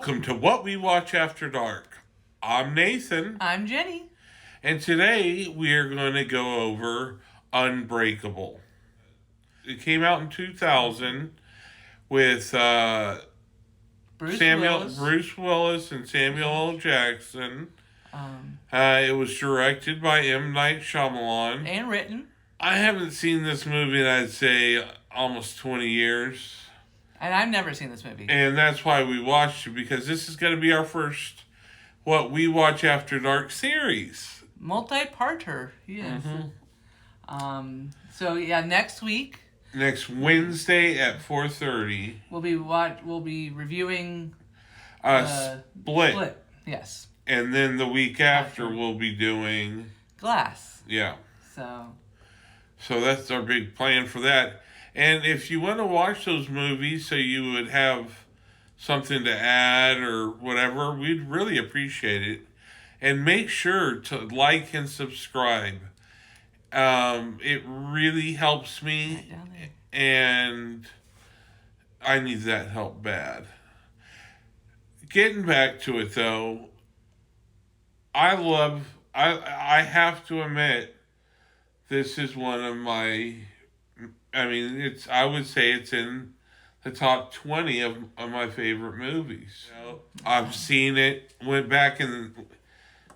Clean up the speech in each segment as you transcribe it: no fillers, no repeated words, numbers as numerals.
Welcome to What We Watch After Dark. I'm Nathan, I'm Jenny. and today we are going to go over Unbreakable. It came out in 2000 with Bruce Willis and Samuel L. Jackson. It was directed by M. Night Shyamalan. And written. I haven't seen this movie in, I'd say, almost 20 years. And I've never seen this movie. And that's why we watched it, because this is going to be our first What We Watch After Dark series. Multi-parter, yes. Mm-hmm. Next week. Next Wednesday at 4:30. We'll be reviewing Split. Yes. And then the week after we'll be doing Glass. Yeah. So that's our big plan for that. And if you want to watch those movies so you would have something to add or whatever, we'd really appreciate it. And make sure to like and subscribe. It really helps me, and I need that help bad. Getting back to it, though, I have to admit, this is one of my... I would say it's in the top 20 of my favorite movies. I've seen it, went back in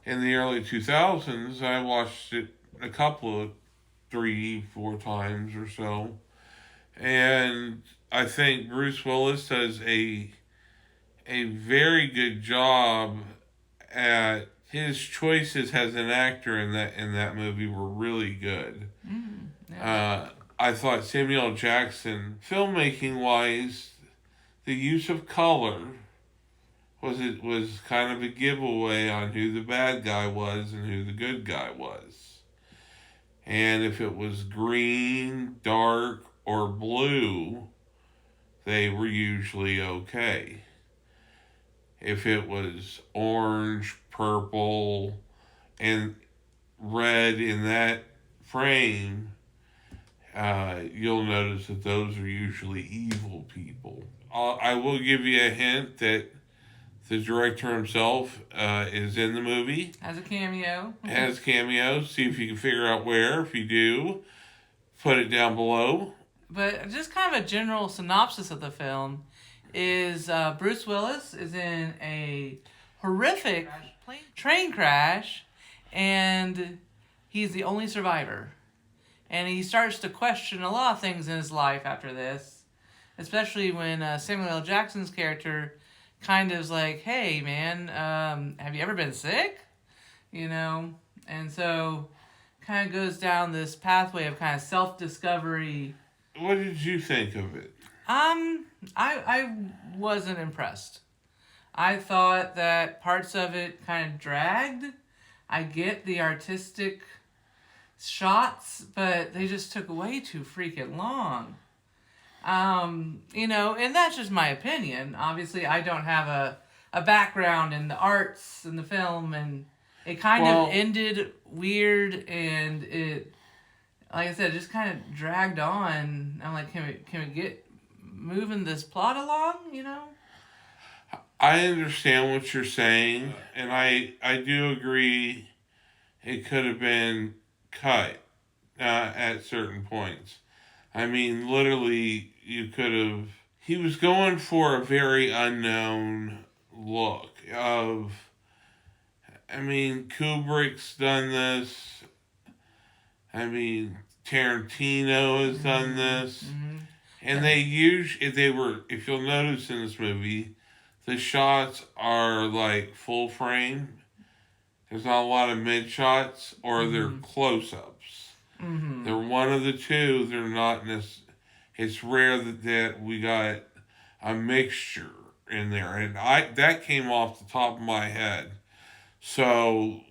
the early 2000s. I watched it a couple of 3-4 times or so. And I think Bruce Willis does a very good job at his choices as an actor in that movie were really good. I thought Samuel L. Jackson, filmmaking-wise, the use of color was kind of a giveaway on who the bad guy was and who the good guy was. And if it was green, dark, or blue, they were usually okay. If it was orange, purple, and red in that frame, you'll notice that those are usually evil people. I will give you a hint that the director himself is in the movie. Has a cameo. See if you can figure out where. If you do, put it down below. But just kind of a general synopsis of the film is Bruce Willis is in a horrific train crash, and he's the only survivor. And he starts to question a lot of things in his life after this, especially when Samuel L. Jackson's character kind of is like, hey, man, have you ever been sick? And so kind of goes down this pathway of kind of self-discovery. What did you think of it? I wasn't impressed. I thought that parts of it kind of dragged. I get the artistic shots, but they just took way too freaking long. And that's just my opinion. Obviously, I don't have a background in the arts and the film, and it kind of ended weird, and it, like I said, just kind of dragged on. I'm like, can we get moving this plot along, I understand what you're saying, and I do agree it could have been cut at certain points. Literally, you could have... He was going for a very unknown look of... Kubrick's done this. Tarantino has done this. Mm-hmm. And if you'll notice in this movie, the shots are like full frame. There's not a lot of mid shots, or they're close-ups. Mm-hmm. They're one of the two. They're not it's rare that we got a mixture in there, and that came off the top of my head. So,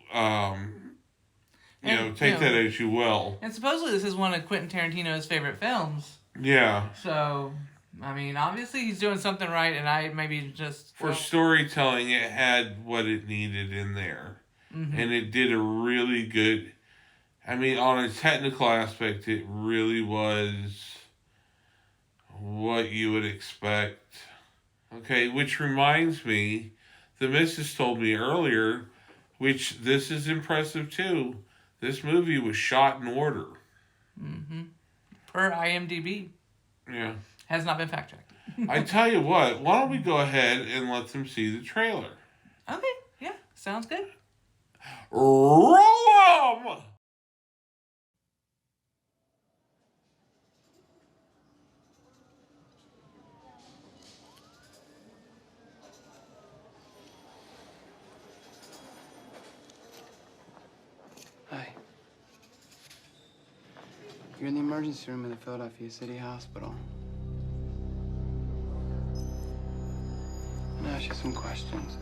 take that as you will. And supposedly this is one of Quentin Tarantino's favorite films. Yeah. So, obviously he's doing something right, and I maybe just... For storytelling, it had what it needed in there. Mm-hmm. And it did a really good... on a technical aspect, it really was what you would expect Okay, which reminds me, the missus told me earlier, which this is impressive too. This movie was shot in order. Mm-hmm. Per IMDb. Yeah. Has not been fact checked. I tell you what, why don't we go ahead and let them see the trailer? Okay, yeah, sounds good. Roll 'em! Hi. You're in the emergency room of the Philadelphia City Hospital. I'm gonna ask you some questions.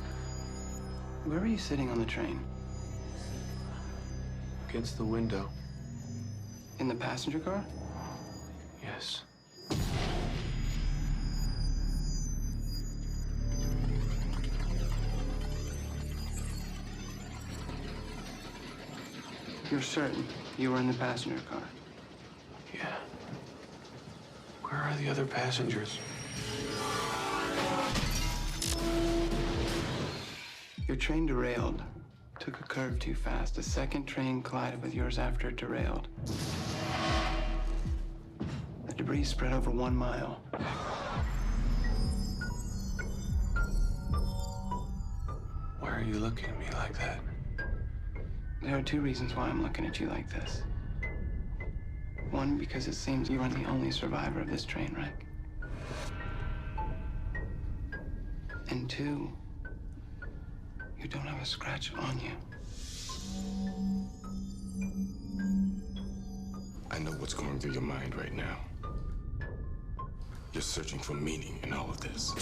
Where were you sitting on the train? Against the window. In the passenger car? Yes. You're certain you were in the passenger car? Yeah. Where are the other passengers? Your train derailed. Took a curve too fast. A second train collided with yours after it derailed. The debris spread over 1 mile. Why are you looking at me like that? There are 2 reasons why I'm looking at you like this. One, because it seems you are the only survivor of this train wreck. And 2, you don't have a scratch on you. I know what's going through your mind right now. You're searching for meaning in all of this.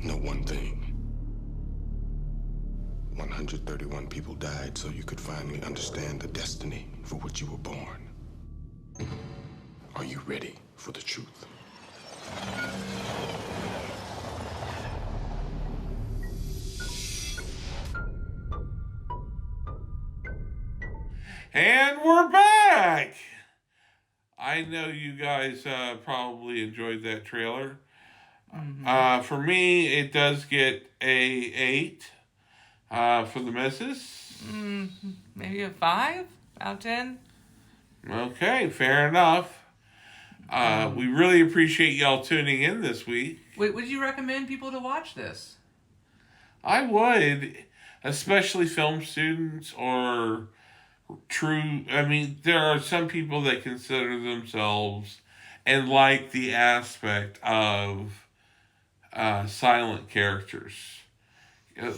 Know one thing. 131 people died so you could finally understand the destiny for which you were born. Are you ready for the truth? And we're back! I know you guys probably enjoyed that trailer. Mm-hmm. For me, it does get a 8. For the missus? Maybe a 5 out of 10. Okay, fair enough. We really appreciate y'all tuning in this week. Wait, would you recommend people to watch this? I would, especially film students or there are some people that consider themselves and like the aspect of silent characters.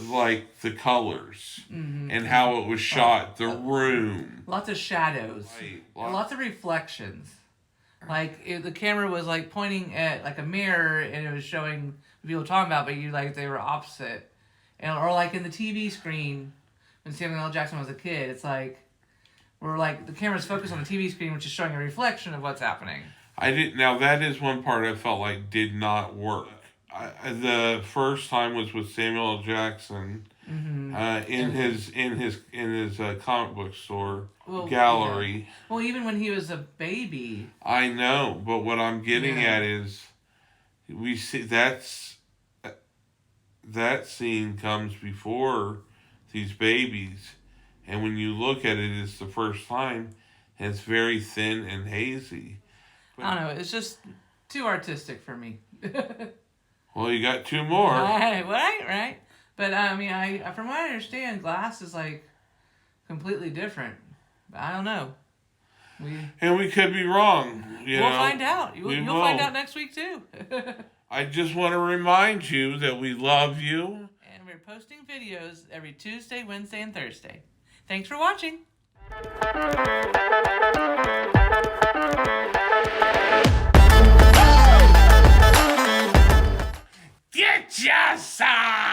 Like the colors and how it was shot, the room. Lots of shadows. Right. And lots of reflections. The camera was like pointing at like a mirror and it was showing what people were talking about, but they were opposite. Or like in the TV screen when Samuel L. Jackson was a kid, it's like the camera's focused on the TV screen, which is showing a reflection of what's happening. Now that is one part I felt like did not work. The first time was with Samuel L. Jackson in his comic book store gallery. Yeah. Well, even when he was a baby. I know, but what I'm getting at is we see that scene comes before these babies, and when you look at it, it's the first time, and it's very thin and hazy. I don't know. It's just too artistic for me. Well, you got 2 more. Right. But from what I understand, glass is like completely different. But I don't know. We could be wrong. We'll find out. You'll find out next week too. I just want to remind you that we love you. And we're posting videos every Tuesday, Wednesday, and Thursday. Thanks for watching. Get your side!